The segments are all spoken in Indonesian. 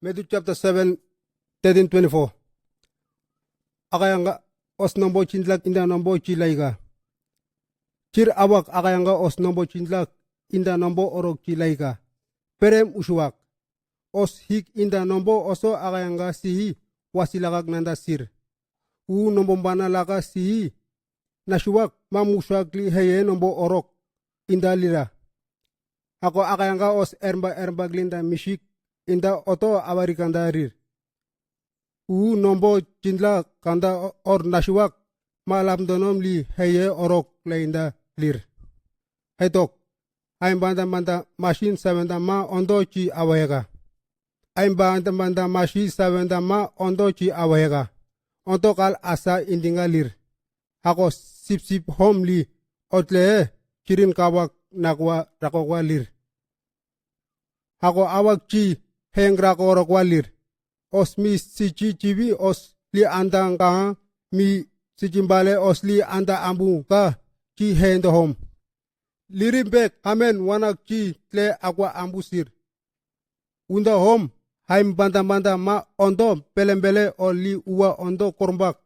Matthew chapter 7, 13-24. Akayanga os nombo chinlak inda nombo chilaiga. Chir awak akayanga os nombo chinlak inda nombo orok chilaiga. Perem ushuak. Os hik inda nombo oso akayanga sihi wasilakak nanda sir. U nombo bana laka sihi nashuak mamushak li heye nombo orok inda lira. Ako akayanga os erba glinda mishik inda oto awarikanda rir. U nombo chinla kanda or nashuak malam donom li heye orok leinda lir. Hetok aim banda machine savenda ma ondo chi awayega. Aim banda machine savenda ma ondo chi awayega. Onto kal asa indinga lir. Ako sip hom li otle kirin kawak nakwa rakokwa lir. Ako awak chi hengra korokwa lir. Os mi sichi chibi os li anda ka mi sichimbale os li anda ambu ka chi hendo hom. Lirimbek amen wanak chi tle akwa ambusir. Unda hom haim banda ma ondo belembele o li uwa ondo kormbak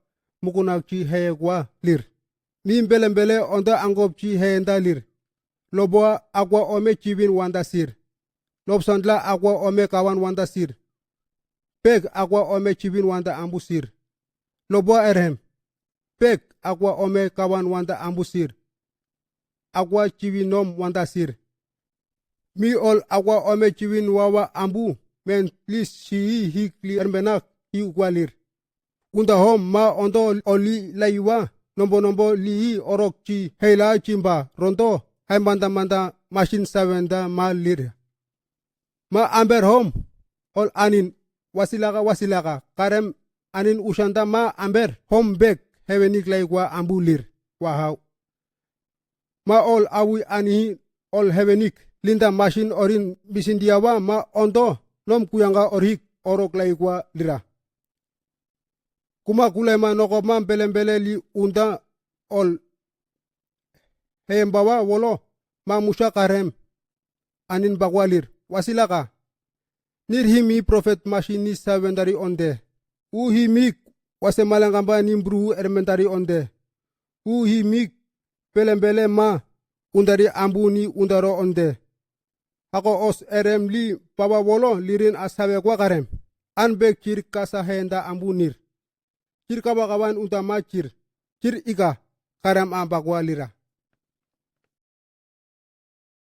mukunak chi heyekwa lir. Min belembele ondo angop chi heyenda lir. Loboa akwa ome chibin wanda sir. Lobsandla akwa ome kawan wanda sir. Pek akwa ome chibin wanda ambusir. Loboa erhem. Pek akwa ome kawan wanda ambusir. Akwa chibin nom wanda sir. Mi ol akwa ome chibin wawa ambu. Men please shi hikli ermenak hi ukwalir. Unda hom ma ondo oli laiwa. Nombo li orok chi heila chimba rondo. Hai manda machine savenda ma lir. Ma amber hom ol anin wasilaka karem anin ushanda ma amber hom bek hevenik laikwa ambulir wahau. Ma ol awi ani ol hevenik linda machine orin bisindiawa ma ondo nom kuyanga orhik orok laikwa lira. Kuma kulema noko ma belembele li unda ol hembawa wolo ma musha karem anin bakwalir wasilaka. Nirhimi prophet machine savendari onde. Uhimik wasemalangamba nimbru ermentari onde. Uhimik belembele ma undari ambuni undaro onde. Ako os erem li baba wolo lirin asawe kwa karem. Anbek kir kasa henda ambunir. Kir kabakawan utama kir ika karem ambakwa lira.